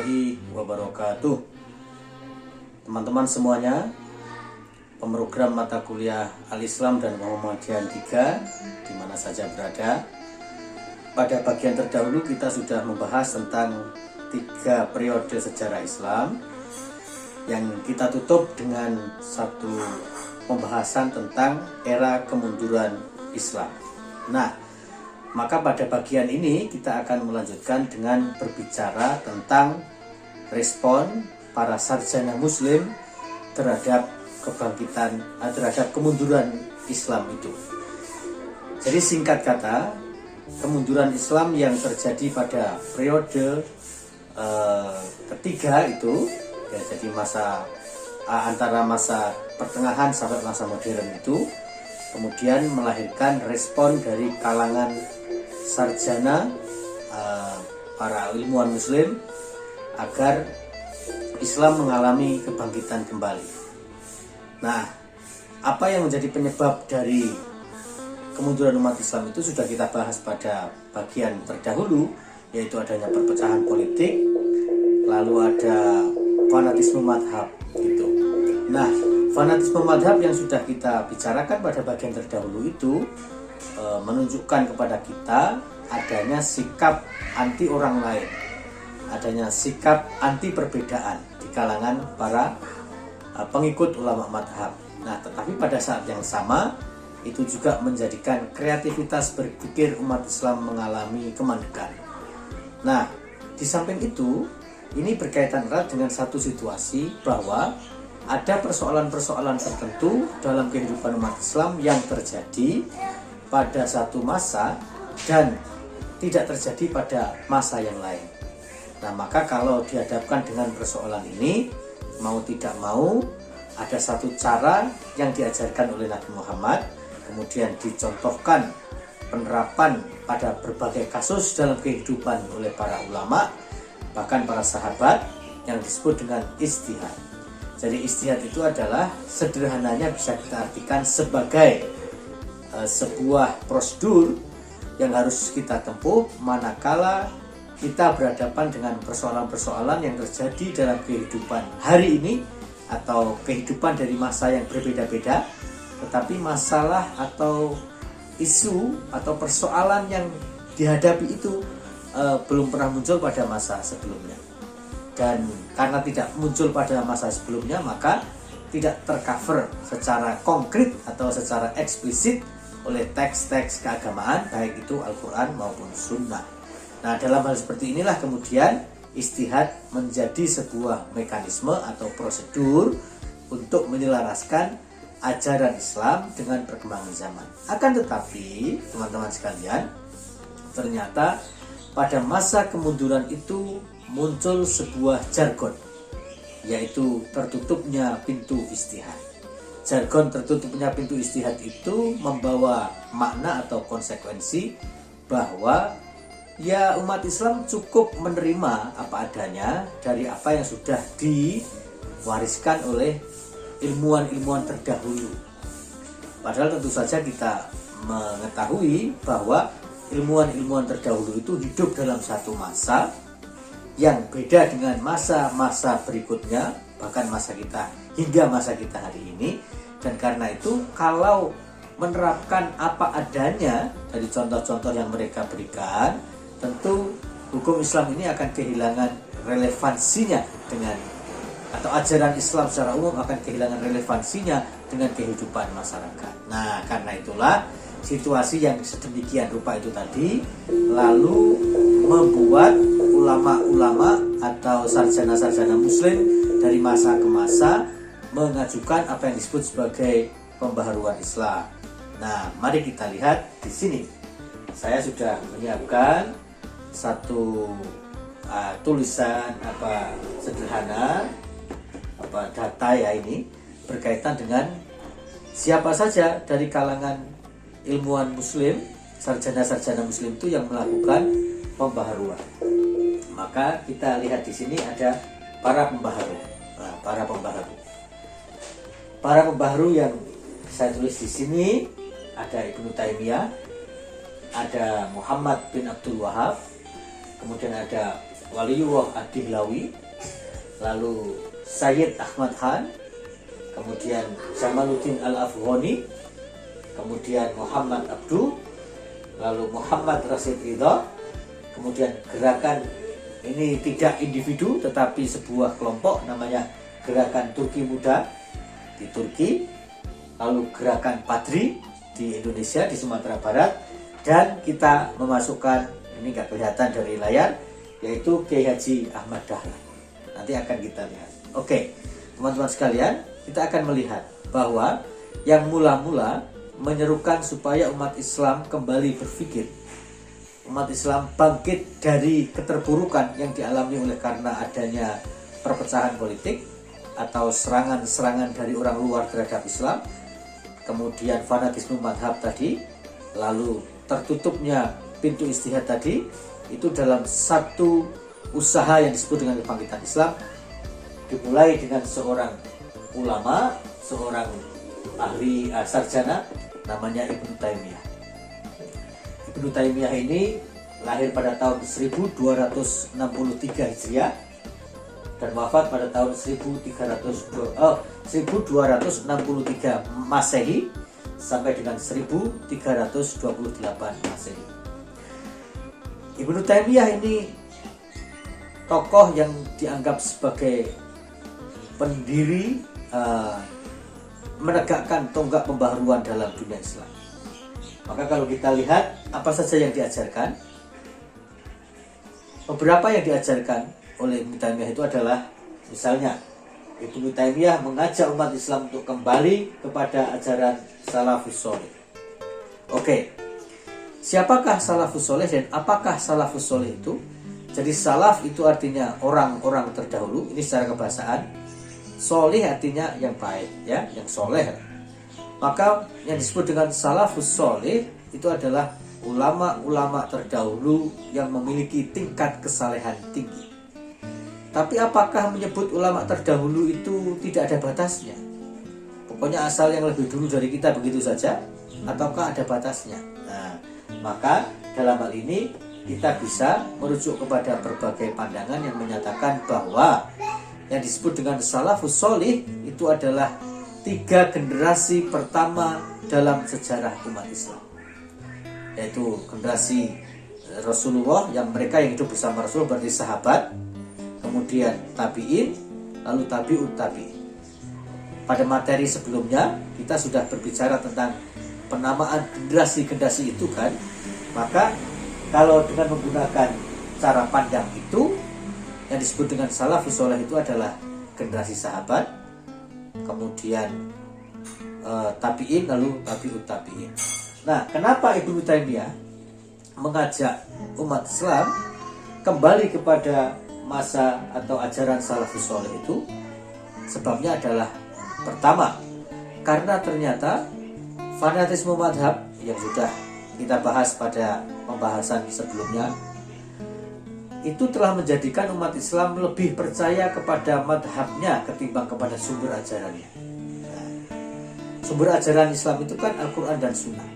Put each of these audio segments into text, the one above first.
warahmatullahi wabarakatuh. Teman-teman semuanya, pemrogram mata kuliah Al-Islam dan Muhammadiyah 3 di mana saja berada. Pada bagian terdahulu kita sudah membahas tentang 3 periode sejarah Islam yang kita tutup dengan satu pembahasan tentang era kemunduran Islam. Nah, maka pada bagian ini kita akan melanjutkan dengan berbicara tentang respon para sarjana muslim terhadap kebangkitan, terhadap kemunduran Islam itu. Jadi singkat kata, kemunduran Islam yang terjadi pada periode ketiga itu, ya, jadi masa antara masa pertengahan sampai masa modern itu, kemudian melahirkan respon dari kalangan sarjana, para ilmuwan muslim agar Islam mengalami kebangkitan kembali. Nah, apa yang menjadi penyebab dari kemunduran umat Islam itu sudah kita bahas pada bagian terdahulu, yaitu adanya perpecahan politik, lalu ada fanatisme madhab gitu. Nah, fanatisme madhab yang sudah kita bicarakan pada bagian terdahulu itu menunjukkan kepada kita adanya sikap anti orang lain, adanya sikap anti perbedaan di kalangan para pengikut ulama madhab. Nah, tetapi pada saat yang sama itu juga menjadikan kreativitas berpikir umat Islam mengalami kemandekan. Nah, di samping itu, ini berkaitan erat dengan satu situasi bahwa ada persoalan-persoalan tertentu dalam kehidupan umat Islam yang terjadi pada satu masa dan tidak terjadi pada masa yang lain. Nah, maka kalau dihadapkan dengan persoalan ini, mau tidak mau ada satu cara yang diajarkan oleh Nabi Muhammad, kemudian dicontohkan penerapan pada berbagai kasus dalam kehidupan oleh para ulama, bahkan para sahabat, yang disebut dengan ijtihad. Jadi ijtihad itu adalah sederhananya bisa kita artikan sebagai sebuah prosedur yang harus kita tempuh manakala kita berhadapan dengan persoalan-persoalan yang terjadi dalam kehidupan hari ini atau kehidupan dari masa yang berbeda-beda, tetapi masalah atau isu atau persoalan yang dihadapi itu belum pernah muncul pada masa sebelumnya. Dan karena tidak muncul pada masa sebelumnya, maka tidak tercover secara konkret atau secara eksplisit oleh teks-teks keagamaan, baik itu Al-Quran maupun Sunnah. Nah, dalam hal seperti inilah kemudian ijtihad menjadi sebuah mekanisme atau prosedur untuk menyelaraskan ajaran Islam dengan perkembangan zaman. Akan tetapi, teman-teman sekalian, ternyata pada masa kemunduran itu muncul sebuah jargon, yaitu tertutupnya pintu ijtihad. Jargon tertutupnya pintu ijtihad itu membawa makna atau konsekuensi bahwa ya umat Islam cukup menerima apa adanya dari apa yang sudah diwariskan oleh ilmuwan-ilmuwan terdahulu. Padahal tentu saja kita mengetahui bahwa ilmuwan-ilmuwan terdahulu itu hidup dalam satu masa yang beda dengan masa-masa berikutnya, bahkan masa kita hingga masa kita hari ini. Dan karena itu kalau menerapkan apa adanya dari contoh-contoh yang mereka berikan, tentu hukum Islam ini akan kehilangan relevansinya dengan, atau ajaran Islam secara umum akan kehilangan relevansinya dengan kehidupan masyarakat. Nah, karena itulah situasi yang sedemikian rupa itu tadi lalu membuat ulama-ulama atau sarjana-sarjana muslim dari masa ke masa mengajukan apa yang disebut sebagai pembaharuan Islam. Nah, mari kita lihat di sini. Saya sudah menyiapkan satu tulisan sederhana data ya, ini berkaitan dengan siapa saja dari kalangan ilmuwan muslim, sarjana-sarjana muslim itu yang melakukan pembaharuan. Maka kita lihat di sini ada para pembaharu. Nah, para pembaharu yang saya tulis di sini ada Ibnu Taimiyah, ada Muhammad bin Abdul Wahab, kemudian ada Waliullah Ad-Dihlawi, lalu Sayyid Ahmad Khan, kemudian Jamaluddin Al-Afghani, kemudian Muhammad Abduh, lalu Muhammad Rashid Ridha, kemudian gerakan ini tidak individu tetapi sebuah kelompok namanya Gerakan Turki Muda di Turki, lalu Gerakan Padri di Indonesia, di Sumatera Barat, dan kita memasukkan, ini nggak kelihatan dari layar, yaitu Kiai Haji Ahmad Dahlan. Nanti akan kita lihat. Oke, teman-teman sekalian, kita akan melihat bahwa yang mula-mula menyerukan supaya umat Islam kembali berpikir, umat Islam bangkit dari keterpurukan yang dialami oleh karena adanya perpecahan politik atau serangan-serangan dari orang luar terhadap Islam, kemudian fanatisme madhab tadi, lalu tertutupnya pintu istihad tadi, itu dalam satu usaha yang disebut dengan kebangkitan Islam, dimulai dengan seorang ulama, seorang ahli sarjana namanya Ibnu Taimiyah. Ibnu Taimiyah ini lahir pada tahun 1263 Hijriah dan wafat pada tahun 1263 Masehi sampai dengan 1328 Masehi. Ibnu Taimiyah ini tokoh yang dianggap sebagai pendiri menegakkan tonggak pembaharuan dalam dunia Islam. Maka kalau kita lihat apa saja yang diajarkan, beberapa yang diajarkan oleh Ibnu Taimiyah itu adalah, misalnya Ibnu Taimiyah mengajak umat Islam untuk kembali kepada ajaran salafus soleh. Oke, siapakah salafus soleh dan apakah salafus soleh itu? Jadi salaf itu artinya orang-orang terdahulu, ini secara kebahasaan. Soleh artinya yang baik, ya, yang soleh. Maka yang disebut dengan salafus soleh itu adalah ulama-ulama terdahulu yang memiliki tingkat kesalehan tinggi. Tapi apakah menyebut ulama terdahulu itu tidak ada batasnya? Pokoknya asal yang lebih dulu dari kita begitu saja, ataukah ada batasnya? Nah, maka dalam hal ini kita bisa merujuk kepada berbagai pandangan yang menyatakan bahwa yang disebut dengan salafus solih itu adalah 3 generasi pertama dalam sejarah umat Islam, yaitu generasi Rasulullah, yang mereka yang hidup bersama Rasul berarti sahabat, kemudian tabi'in, lalu tabi'ut tabi'in. Pada materi sebelumnya kita sudah berbicara tentang penamaan generasi-generasi itu kan. Maka kalau dengan menggunakan cara pandang itu, yang disebut dengan salafus soleh itu adalah generasi sahabat, kemudian tabi'in, lalu tabi'ut tabi'in. Nah, kenapa Ibnu Taimiyah mengajak umat Islam kembali kepada masa atau ajaran salafus soleh itu? Sebabnya adalah, pertama, karena ternyata fanatisme madhab yang sudah kita bahas pada pembahasan sebelumnya itu telah menjadikan umat Islam lebih percaya kepada madhabnya ketimbang kepada sumber ajarannya. Nah, sumber ajaran Islam itu kan Al-Quran dan Sunnah.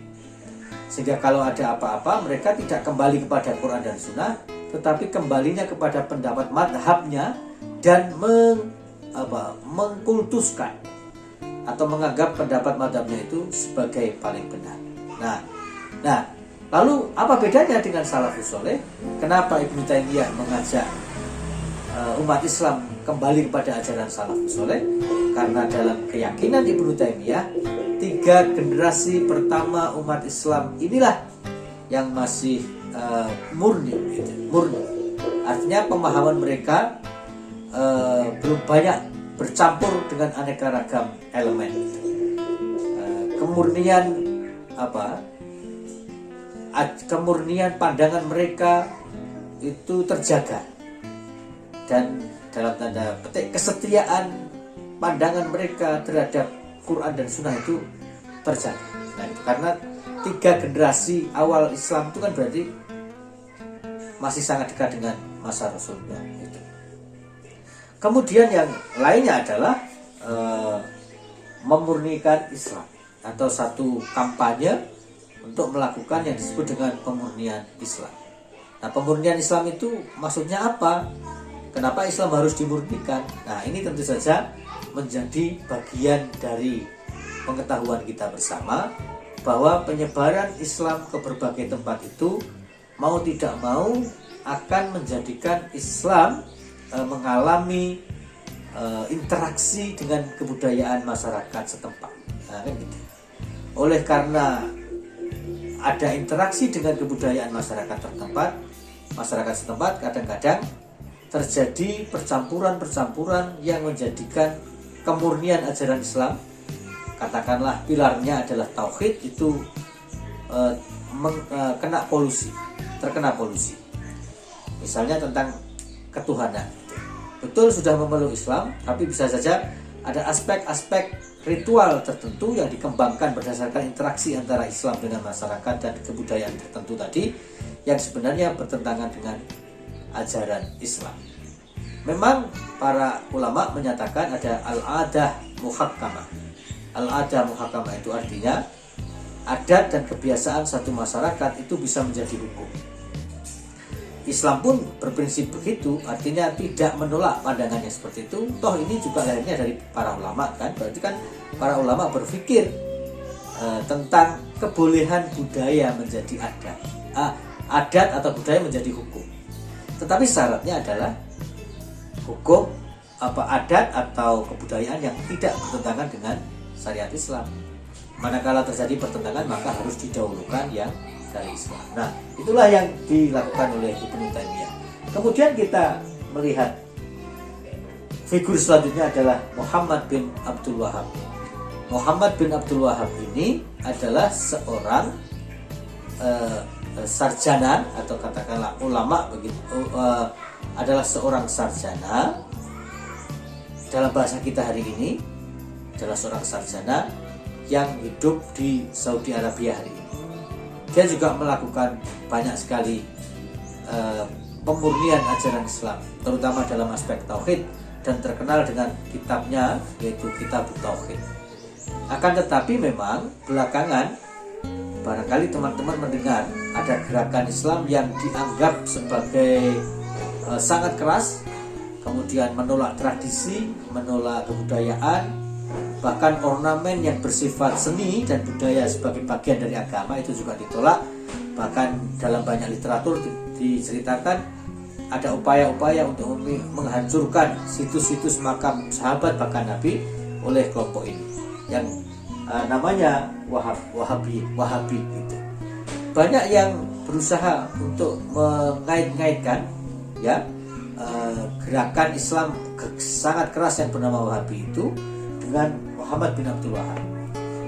Sehingga kalau ada apa-apa, mereka tidak kembali kepada Quran dan Sunnah, tetapi kembalinya kepada pendapat madhabnya dan mengkultuskan atau menganggap pendapat madhabnya itu sebagai paling benar. Nah, lalu apa bedanya dengan salafus soleh? Kenapa Ibnu Taimiyah mengajak umat Islam kembali kepada ajaran salafus soleh? Karena dalam keyakinan Ibnu Taimiyah, 3 generasi pertama umat Islam inilah yang masih murni. Artinya pemahaman mereka belum banyak bercampur dengan aneka ragam elemen. Kemurnian pandangan mereka itu terjaga, dan dalam tanda petik kesetiaan pandangan mereka terhadap Quran dan Sunnah itu terjaga. Nah, itu karena 3 generasi awal Islam itu kan berarti masih sangat dekat dengan masa Rasulullah itu. Kemudian yang lainnya adalah memurnikan Islam, atau satu kampanye untuk melakukan yang disebut dengan pemurnian Islam. Nah, pemurnian Islam itu maksudnya apa? Kenapa Islam harus dimurnikan? Nah, ini tentu saja menjadi bagian dari pengetahuan kita bersama bahwa penyebaran Islam ke berbagai tempat itu mau tidak mau akan menjadikan Islam mengalami interaksi dengan kebudayaan masyarakat setempat. Nah, kan gitu. Oleh karena ada interaksi dengan kebudayaan masyarakat setempat kadang-kadang terjadi percampuran yang menjadikan kemurnian ajaran Islam, katakanlah pilarnya adalah tauhid, itu terkena polusi. Misalnya tentang ketuhanan. Betul sudah memeluk Islam, tapi bisa saja ada aspek-aspek ritual tertentu yang dikembangkan berdasarkan interaksi antara Islam dengan masyarakat dan kebudayaan tertentu tadi yang sebenarnya bertentangan dengan ajaran Islam. Memang para ulama menyatakan ada al-adah muhakkamah. Al-adah muhakkamah itu artinya adat dan kebiasaan satu masyarakat itu bisa menjadi hukum. Islam pun berprinsip begitu, artinya tidak menolak pandangannya seperti itu. Toh ini juga lahirnya dari para ulama kan, berarti kan para ulama berpikir tentang kebolehan budaya menjadi adat atau budaya menjadi hukum. Tetapi syaratnya adalah hukum adat atau kebudayaan yang tidak bertentangan dengan syariat Islam. Manakala terjadi pertentangan maka harus didahulukan yang dari Islam. Nah, itulah yang dilakukan oleh Ibnu Taimiyah. Kemudian kita melihat figur selanjutnya adalah Muhammad bin Abdul Wahab. Muhammad bin Abdul Wahab ini adalah seorang sarjana atau katakanlah ulama begitu, adalah seorang sarjana. Dalam bahasa kita hari ini adalah seorang sarjana yang hidup di Saudi Arabia hari ini. Dia juga melakukan banyak sekali pemurnian ajaran Islam, terutama dalam aspek tauhid, dan terkenal dengan kitabnya yaitu Kitab Tauhid. Akan tetapi memang belakangan barangkali teman-teman mendengar ada gerakan Islam yang dianggap sebagai sangat keras, kemudian menolak tradisi, menolak kebudayaan, bahkan ornamen yang bersifat seni dan budaya sebagai bagian dari agama itu juga ditolak. Bahkan dalam banyak literatur diceritakan ada upaya-upaya untuk menghancurkan situs-situs makam sahabat bahkan Nabi oleh kelompok ini yang namanya Wahabi itu. Banyak yang berusaha untuk mengait-ngaitkan ya gerakan Islam sangat keras yang bernama Wahabi itu dengan Muhammad bin Abdul Wahab.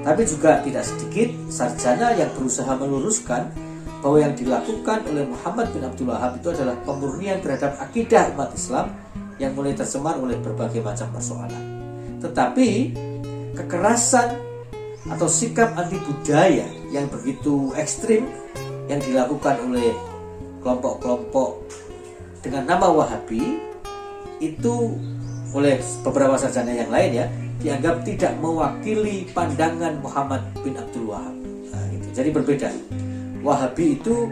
Tapi juga tidak sedikit sarjana yang berusaha meluruskan bahwa yang dilakukan oleh Muhammad bin Abdul Wahab itu adalah pemurnian terhadap akidah umat Islam yang mulai tercemar oleh berbagai macam persoalan. Tetapi kekerasan atau sikap anti budaya yang begitu ekstrim yang dilakukan oleh kelompok-kelompok dengan nama Wahabi itu oleh beberapa sarjana yang lain ya dianggap tidak mewakili pandangan Muhammad bin Abdul Wahab. Nah, gitu. Jadi berbeda. Wahabi itu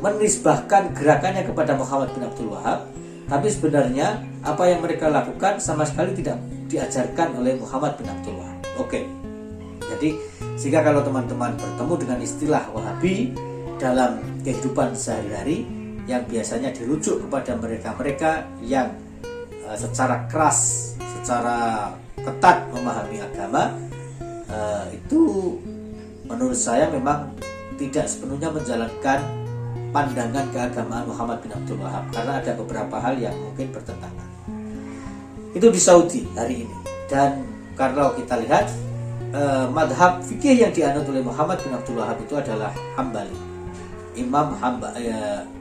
menisbahkan gerakannya kepada Muhammad bin Abdul Wahab, tapi sebenarnya apa yang mereka lakukan sama sekali tidak diajarkan oleh Muhammad bin Abdul Wahab. Oke. Jadi sehingga kalau teman-teman bertemu dengan istilah Wahabi dalam kehidupan sehari-hari yang biasanya dirujuk kepada mereka-mereka yang secara keras, secara ketat memahami agama, itu menurut saya memang tidak sepenuhnya menjalankan pandangan keagamaan Muhammad bin Abdul Wahab karena ada beberapa hal yang mungkin bertentangan. Itu di Saudi hari ini. Dan kalau kita lihat madhab fikih yang dianut oleh Muhammad bin Abdul Wahab itu adalah Hambali. Imam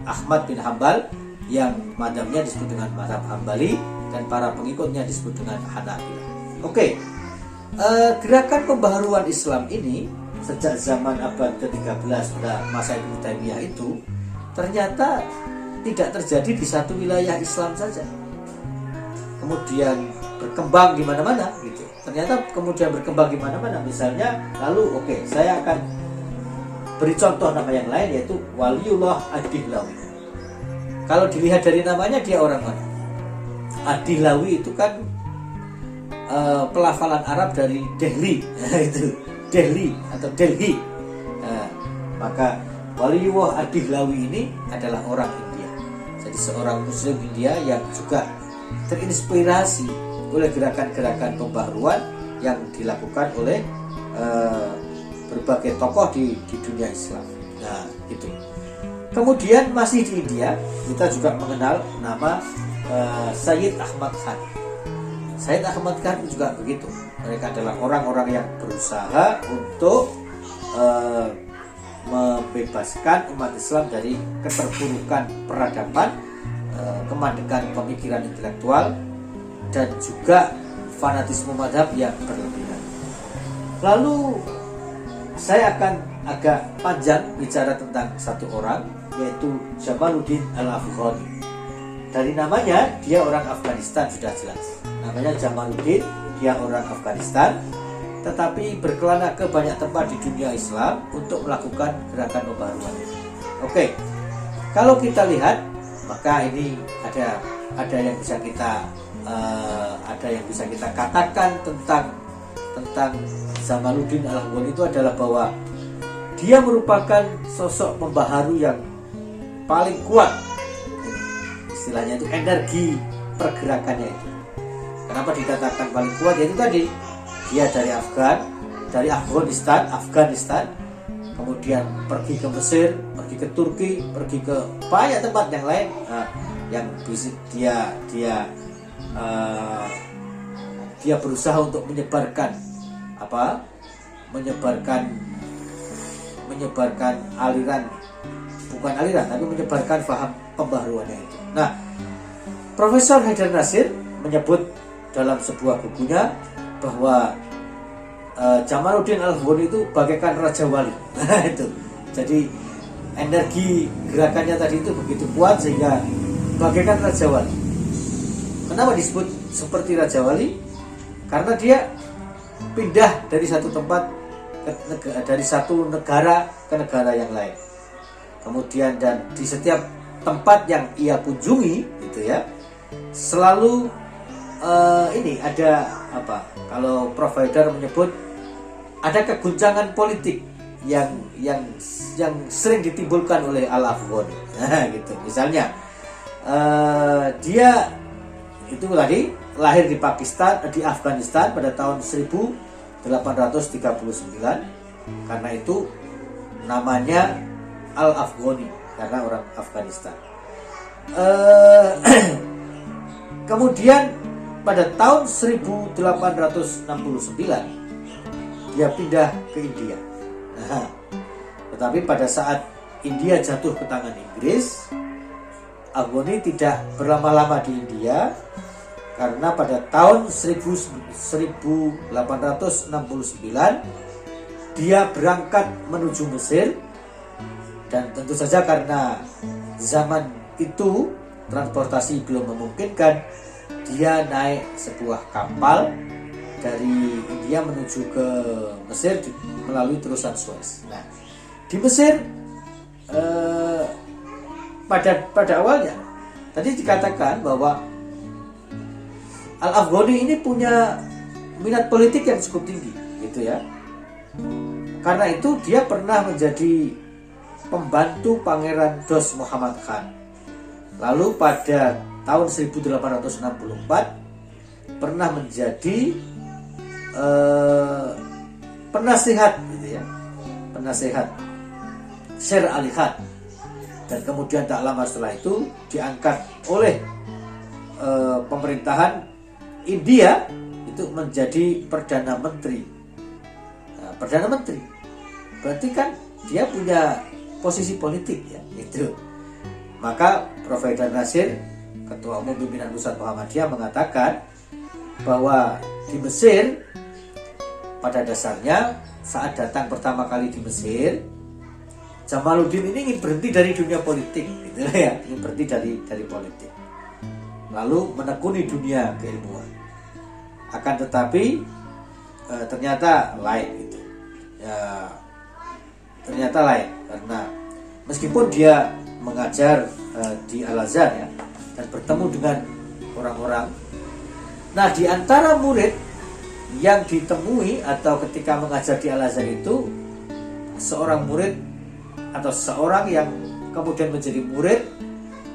Ahmad bin Hambal yang madhabnya disebut dengan madhab Hambali dan para pengikutnya disebut dengan Hanabilah. Oke. Gerakan pembaharuan Islam ini sejak zaman abad ke-13 pada masa Ibnu Taimiyah itu ternyata tidak terjadi di satu wilayah Islam saja. Kemudian berkembang di mana-mana gitu. Ternyata kemudian berkembang di mana-mana. Misalnya lalu saya akan beri contoh nama yang lain, yaitu Waliullah Ad-Dihlawi. Kalau dilihat dari namanya, dia orang mana? Ad-Dihlawi itu kan pelafalan Arab dari Delhi, itu Delhi atau Delhi. Maka Waliullah Ad-Dihlawi ini adalah orang India. Jadi seorang Muslim India yang juga terinspirasi oleh gerakan-gerakan pembaharuan yang dilakukan oleh berbagai tokoh di dunia Islam. Nah, itu. Kemudian masih di India, kita juga mengenal nama Sayyid Ahmad Khan. Sayyid Ahmad Khan juga begitu. Mereka adalah orang-orang yang berusaha untuk membebaskan umat Islam dari keterpurukan peradaban, kemandekan pemikiran intelektual, dan juga fanatisme mazhab yang berlebihan. Lalu saya akan agak panjang bicara tentang satu orang, yaitu Jamaluddin Al-Afghani. Dari namanya, dia orang Afghanistan, sudah jelas. Namanya Jamaluddin, dia orang Afghanistan, tetapi berkelana ke banyak tempat di dunia Islam untuk melakukan gerakan pembaharuan. Oke, kalau kita lihat, maka ini ada yang bisa kita katakan tentang Jamaluddin Al-Afghani itu adalah bahwa dia merupakan sosok pembaharu yang paling kuat. Istilahnya itu energi pergerakannya itu. Kenapa dikatakan paling kuat? Yaitu tadi, dia dari Afghanistan, kemudian pergi ke Mesir, pergi ke Turki, pergi ke banyak tempat yang lain, yang bisa dia berusaha untuk menyebarkan menyebarkan paham pembaharuannya itu. Nah, Profesor Haidar Nasir menyebut dalam sebuah bukunya bahwa Jamaluddin Al-Afghani itu bagaikan Raja Wali. Itu. Jadi energi gerakannya tadi itu begitu kuat sehingga bagaikan Raja Wali. Kenapa disebut seperti Raja Wali? Karena dia pindah dari satu tempat dari satu negara ke negara yang lain. Kemudian dan di setiap tempat yang ia kunjungi, gitu ya, selalu ini ada kalau provider menyebut ada keguncangan politik yang sering ditimbulkan oleh Al-Afghani. Nah, gitu. Misalnya dia itu tadi lahir di Afghanistan pada tahun 1839. Karena itu namanya Al-Afghani, karena orang Afghanistan. Kemudian pada tahun 1869 dia pindah ke India. Nah, tetapi pada saat India jatuh ke tangan Inggris, Afghani tidak berlama-lama di India, karena pada tahun 1869 dia berangkat menuju Mesir. Dan tentu saja karena zaman itu transportasi belum memungkinkan, dia naik sebuah kapal dari India menuju ke Mesir melalui terusan Suez. Nah, di Mesir pada awalnya tadi dikatakan bahwa Al-Afghani ini punya minat politik yang cukup tinggi, gitu ya. Karena itu dia pernah menjadi pembantu Pangeran Dost Muhammad Khan. Lalu pada tahun 1864 pernah menjadi penasihat, gitu ya, penasihat Sher Ali Khan. Dan kemudian tak lama setelah itu diangkat oleh pemerintahan India itu menjadi Perdana Menteri. Nah, Perdana Menteri berarti kan dia punya posisi politik, ya, itu. Maka Prof. Haidar Nasir, Ketua Umum Pimpinan Pusat Muhammadiyah, mengatakan bahwa di Mesir pada dasarnya saat datang pertama kali di Mesir, Jamaluddin ini ingin berhenti dari dunia politik, gitu ya, ingin berhenti dari politik, lalu menekuni dunia keilmuan. Akan tetapi ternyata lain, gitu ya, ternyata lain. karena meskipun dia mengajar di Al-Azhar ya, dan bertemu dengan orang-orang. Nah, di antara murid yang ditemui atau ketika mengajar di Al-Azhar itu, seorang murid atau seorang yang kemudian menjadi murid,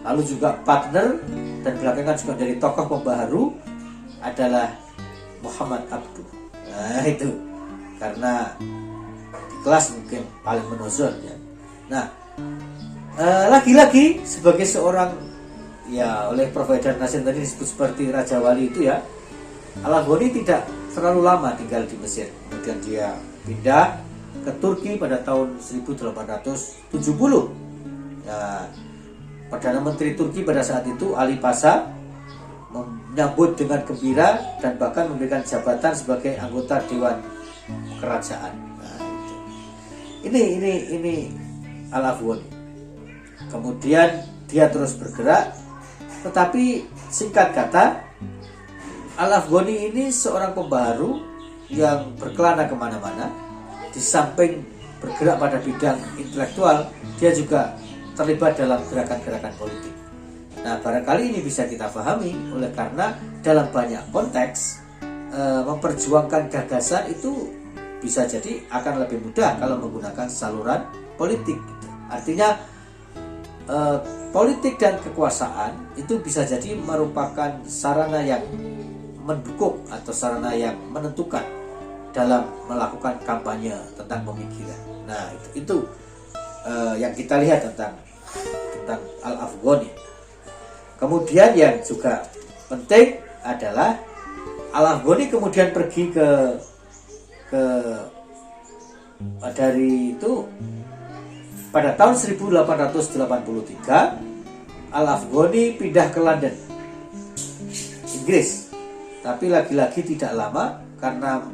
lalu juga partner dan belakangan juga dari tokoh pembaharu adalah Muhammad Abduh. Nah itu, karena di kelas mungkin paling menonjol ya. Nah, lagi-lagi sebagai seorang, ya oleh Prof. Haidar Nasir tadi disebut seperti Raja Wali itu ya, Al-Afghani tidak terlalu lama tinggal di Mesir. Kemudian dia pindah ke Turki pada tahun 1870. Nah, Perdana Menteri Turki pada saat itu Ali Pasha menyambut dengan gembira dan bahkan memberikan jabatan sebagai anggota Dewan Kerajaan. Nah, ini Al-Afghani. Kemudian dia terus bergerak, tetapi singkat kata, Al-Afghani ini seorang pembaharu yang berkelana kemana-mana. Di samping bergerak pada bidang intelektual, dia juga terlibat dalam gerakan-gerakan politik. Nah, barangkali ini bisa kita pahami oleh karena dalam banyak konteks memperjuangkan gagasan itu bisa jadi akan lebih mudah kalau menggunakan saluran politik. Artinya politik dan kekuasaan itu bisa jadi merupakan sarana yang mendukung atau sarana yang menentukan dalam melakukan kampanye tentang pemikiran. Nah, itu yang kita lihat tentang Al-Afghani. Kemudian yang juga penting adalah Al-Afghani kemudian pergi ke dari itu pada tahun 1883 Al-Afghani pindah ke London, Inggris. Tapi lagi-lagi tidak lama karena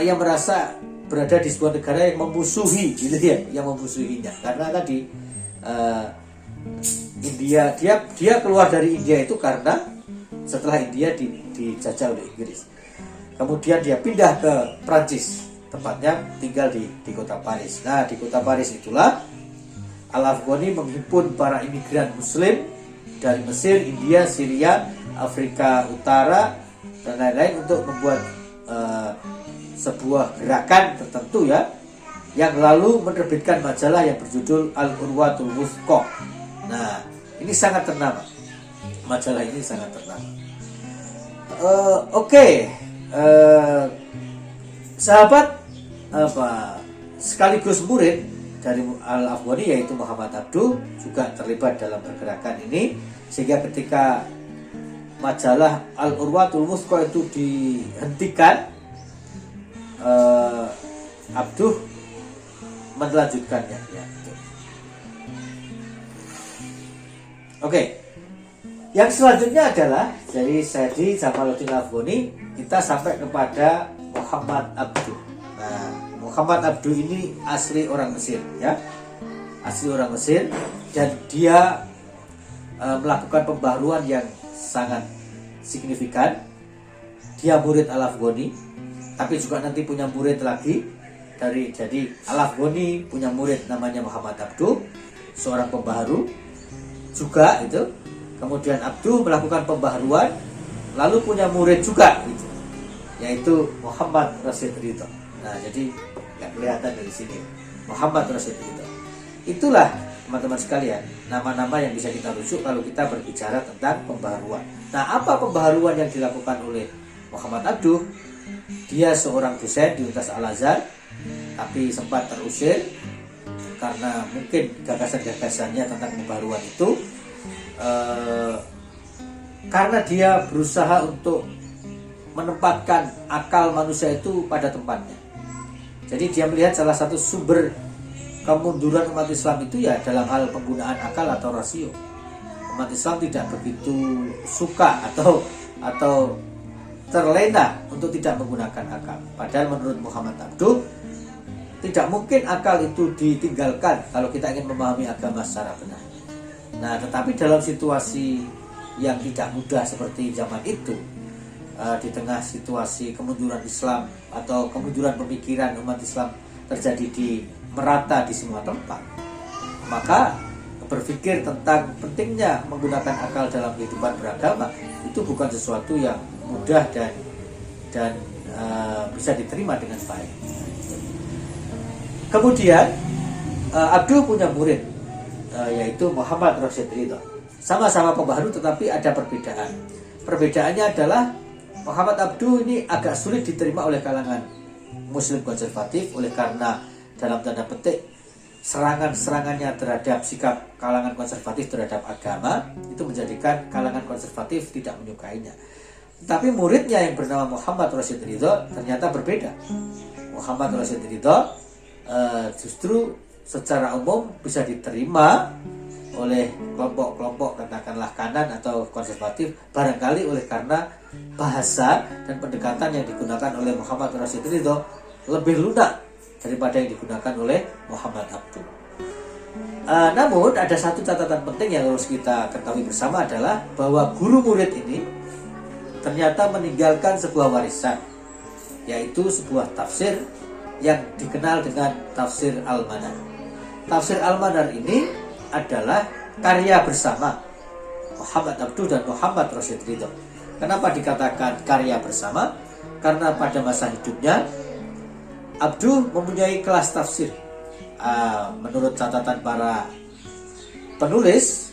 ia merasa berada di sebuah negara yang memusuhi, gitu ya, yang memusuhinya. Karena tadi India, dia keluar dari India itu karena setelah India dijajah oleh Inggris. Kemudian dia pindah ke Prancis, tepatnya tinggal di kota Paris. Nah, di kota Paris itulah Al-Afghani menghimpun para imigran Muslim dari Mesir, India, Syria, Afrika Utara dan lain-lain untuk membuat sebuah gerakan tertentu ya, yang lalu menerbitkan majalah yang berjudul Al-Urwatul Wuthqa. Nah, ini sangat ternama. Majalah ini sangat ternama. Sahabat sekaligus murid dari Al-Afghani yaitu Muhammad Abduh juga terlibat dalam pergerakan ini, sehingga ketika majalah Al-Urwatul Wuthqa itu dihentikan, Abduh melanjutkannya ya. Yang selanjutnya adalah dari Sayyidi Jamaluddin Al-Afghani, kita sampai kepada Muhammad Abduh. Nah, Muhammad Abduh ini asli orang Mesir ya, asli orang Mesir, dan dia melakukan pembaharuan yang sangat signifikan. Dia murid Al-Afghani, tapi juga nanti punya murid lagi jadi Al-Afghani punya murid namanya Muhammad Abduh, seorang pembaharu juga itu. Kemudian Abduh melakukan pembaharuan, lalu punya murid juga gitu, yaitu Muhammad Rashid Ridho. Nah, jadi nggak kelihatan dari sini Muhammad Rashid Ridho. Itulah teman-teman sekalian nama-nama yang bisa kita rujuk kalau kita berbicara tentang pembaharuan. Nah, apa pembaharuan yang dilakukan oleh Muhammad Abduh? Dia seorang dosen di Universitas Al-Azhar, tapi sempat terusir karena mungkin gagasan-gagasannya tentang pembaharuan itu karena dia berusaha untuk menempatkan akal manusia itu pada tempatnya. Jadi dia melihat salah satu sumber kemunduran umat Islam itu ya dalam hal penggunaan akal atau rasio. Umat Islam tidak begitu suka atau terlena untuk tidak menggunakan akal. Padahal menurut Muhammad Abduh, tidak mungkin akal itu ditinggalkan kalau kita ingin memahami agama secara benar. Nah, tetapi dalam situasi yang tidak mudah seperti zaman itu, di tengah situasi kemunduran Islam atau kemunduran pemikiran umat Islam terjadi di merata di semua tempat, maka berpikir tentang pentingnya menggunakan akal dalam kehidupan beragama itu bukan sesuatu yang mudah dan bisa diterima dengan baik. Kemudian Abduh punya murid yaitu Muhammad Rashid Ridho. Sama-sama pembaharu tetapi ada perbedaan. Perbedaannya adalah Muhammad Abduh ini agak sulit diterima oleh kalangan Muslim konservatif oleh karena dalam tanda petik serangan-serangannya terhadap sikap kalangan konservatif terhadap agama itu menjadikan kalangan konservatif tidak menyukainya. Tapi muridnya yang bernama Muhammad Rashid Ridho ternyata berbeda. Muhammad Rashid Ridho justru secara umum bisa diterima oleh kelompok-kelompok katakanlah kanan atau konservatif barangkali oleh karena bahasa dan pendekatan yang digunakan oleh Muhammad Rashid Ridho lebih lunak daripada yang digunakan oleh Muhammad Abduh. Namun ada satu catatan penting yang harus kita ketahui bersama adalah bahwa guru murid ini ternyata meninggalkan sebuah warisan, yaitu sebuah tafsir yang dikenal dengan tafsir Al-Manar. Tafsir Al-Manar ini adalah karya bersama Muhammad Abduh dan Muhammad Rashid Ridho. Kenapa dikatakan karya bersama? Karena pada masa hidupnya Abduh mempunyai kelas tafsir. Menurut catatan para penulis,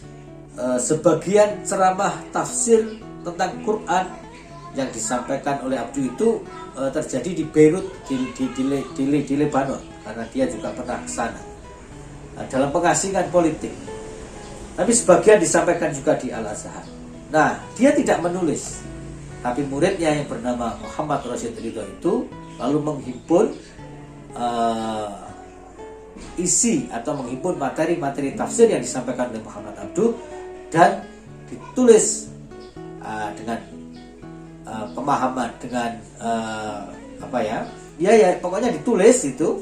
sebagian ceramah tafsir tentang Quran yang disampaikan oleh Abduh itu terjadi di Beirut di Lebanon, karena dia juga pernah ke sana dalam pengasingan politik. Tapi sebagian disampaikan juga di Al-Azhar. Nah, dia tidak menulis, tapi muridnya yang bernama Muhammad Rashid Ridho itu lalu menghimpun isi atau menghimpun materi-materi tafsir yang disampaikan oleh Muhammad Abduh dan ditulis dengan pemahaman, dengan pokoknya ditulis itu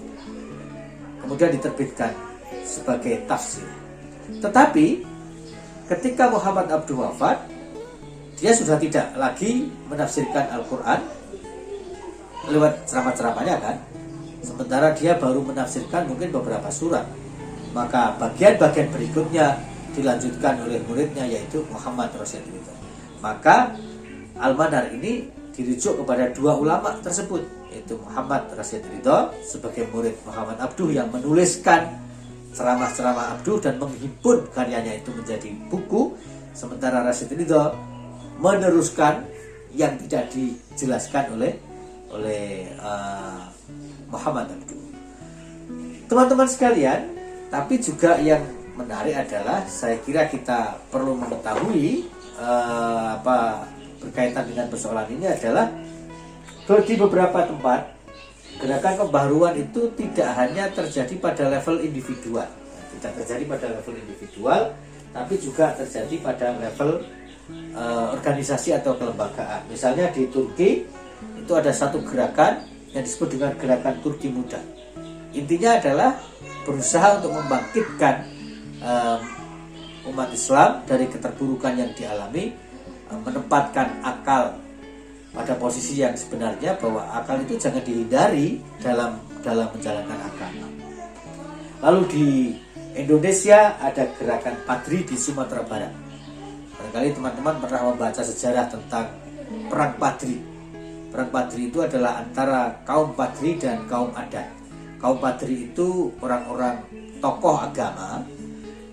kemudian diterbitkan sebagai tafsir. Tetapi ketika Muhammad Abduh wafat, dia sudah tidak lagi menafsirkan Al-Quran lewat ceramah-ceramahnya kan, sementara dia baru menafsirkan mungkin beberapa surat. Maka bagian-bagian berikutnya dilanjutkan oleh muridnya yaitu Muhammad Rashid Ridho. Maka Al-Manar ini dirujuk kepada dua ulama tersebut, yaitu Muhammad Rashid Ridho sebagai murid Muhammad Abduh yang menuliskan ceramah-ceramah Abduh dan menghimpun karyanya itu menjadi buku, sementara Rashid Ridho meneruskan yang tidak dijelaskan oleh Muhammad Abduh. Teman-teman sekalian, tapi juga yang menarik adalah saya kira kita perlu mengetahui berkaitan dengan persoalan ini adalah di beberapa tempat gerakan pembaharuan itu tidak hanya terjadi pada level individual, tapi juga terjadi pada level organisasi atau kelembagaan. Misalnya di Turki itu ada satu gerakan yang disebut dengan gerakan Turki Muda. Intinya adalah berusaha untuk membangkitkan umat Islam dari keterpurukan yang dialami, menempatkan akal pada posisi yang sebenarnya, bahwa akal itu jangan dihindari dalam menjalankan agama. Lalu di Indonesia ada gerakan Padri di Sumatera Barat. Barangkali teman-teman pernah membaca sejarah tentang Perang Padri. Perang Padri itu adalah antara kaum Padri dan kaum adat. Kaum Padri itu orang-orang tokoh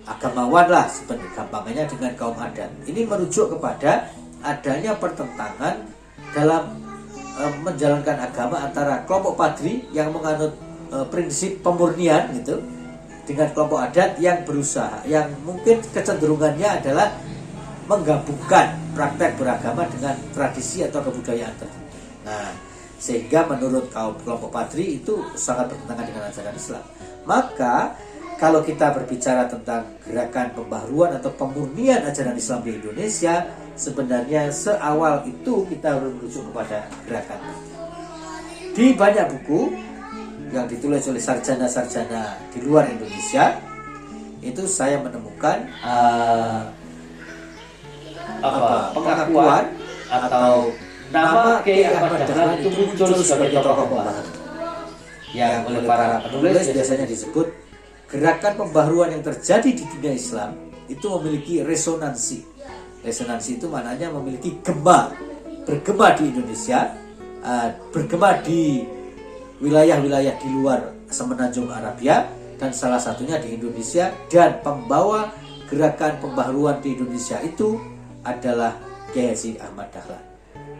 agamawan lah sebenarnya gampangnya dengan kaum adat. Ini merujuk kepada adanya pertentangan dalam menjalankan agama antara kelompok Padri yang menganut prinsip pemurnian gitu dengan kelompok adat yang berusaha, yang mungkin kecenderungannya adalah menggabungkan praktek beragama dengan tradisi atau kebudayaan tertentu. Nah, sehingga menurut kelompok Padri itu sangat bertentangan dengan ajaran Islam. Maka kalau kita berbicara tentang gerakan pembaharuan atau pemurnian ajaran Islam di Indonesia, sebenarnya seawal itu kita harus merujuk kepada gerakan. Di banyak buku yang ditulis oleh sarjana-sarjana di luar Indonesia, itu saya menemukan pengakuan atau nama Kiai Ahmad Dahlan itu muncul sebagai tokoh pembaharu. yang oleh para penulis biasanya disebut gerakan pembaharuan yang terjadi di dunia Islam itu memiliki resonansi. Resonansi itu maknanya memiliki bergema di Indonesia, bergema di wilayah-wilayah di luar semenanjung Arabia, dan salah satunya di Indonesia. Dan pembawa gerakan pembaharuan di Indonesia itu adalah Kiai Haji Ahmad Dahlan.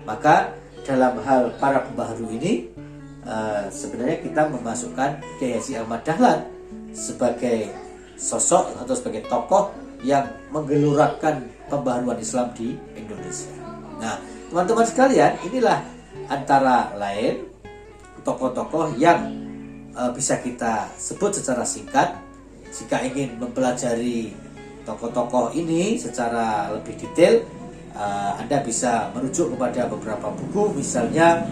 Maka dalam hal para pembaharu ini sebenarnya kita memasukkan Kiai Haji Ahmad Dahlan sebagai sosok atau sebagai tokoh yang menggelorakan pembaharuan Islam di Indonesia. Nah, teman-teman sekalian, inilah antara lain tokoh-tokoh yang bisa kita sebut secara singkat. Jika ingin mempelajari tokoh-tokoh ini secara lebih detail, Anda bisa merujuk kepada beberapa buku. Misalnya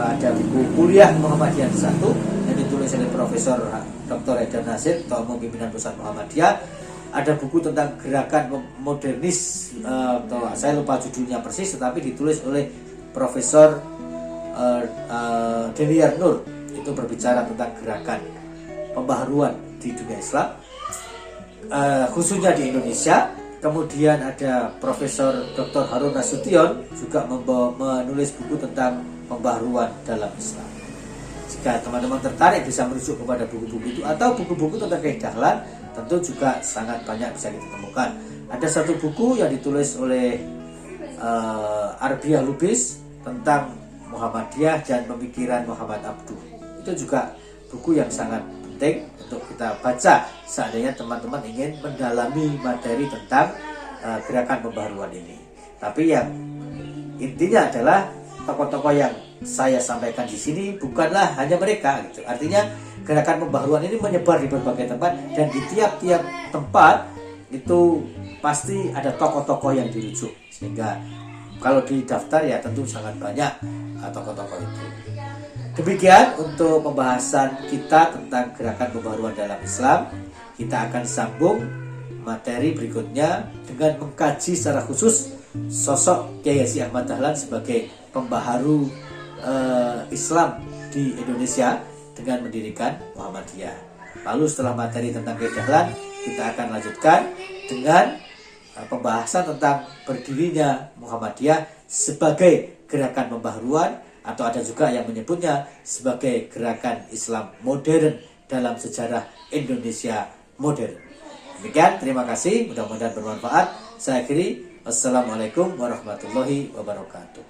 ada buku Kuliah Muhammadiyah 1 yang ditulis oleh Profesor Dr. Haidar Nasir, Ketua Umum Pimpinan Pusat Muhammadiyah. Ada buku tentang gerakan modernis, atau saya lupa judulnya persis, tetapi ditulis oleh Profesor Deliar Nur. Itu berbicara tentang gerakan pembaharuan di dunia Islam, khususnya di Indonesia. Kemudian ada Profesor Dr. Harun Nasution juga menulis buku tentang pembaharuan dalam Islam. Jika teman-teman tertarik bisa merujuk kepada buku-buku itu atau buku-buku tentang Kiai Dahlan, tentu juga sangat banyak bisa kita temukan. Ada satu buku yang ditulis oleh Arbiah Lubis tentang Muhammadiyah dan pemikiran Muhammad Abduh. Itu juga buku yang sangat penting untuk kita baca seandainya teman-teman ingin mendalami materi tentang gerakan pembaharuan ini. Tapi yang intinya adalah tokoh-tokoh yang saya sampaikan di sini bukanlah hanya mereka gitu. Artinya gerakan pembaharuan ini menyebar di berbagai tempat, dan di tiap-tiap tempat itu pasti ada tokoh-tokoh yang dirujuk, sehingga kalau didaftar ya tentu sangat banyak tokoh-tokoh itu. Demikian untuk pembahasan kita tentang gerakan pembaharuan dalam Islam. Kita akan sambung materi berikutnya dengan mengkaji secara khusus sosok Kiai Haji Ahmad Dahlan sebagai pembaharu Islam di Indonesia dengan mendirikan Muhammadiyah. Lalu setelah materi tentang Kiai Dahlan, kita akan lanjutkan dengan pembahasan tentang berdirinya Muhammadiyah sebagai gerakan pembaharuan, atau ada juga yang menyebutnya sebagai gerakan Islam modern dalam sejarah Indonesia modern. Demikian, terima kasih, mudah-mudahan bermanfaat. Saya akhiri, wassalamualaikum warahmatullahi wabarakatuh.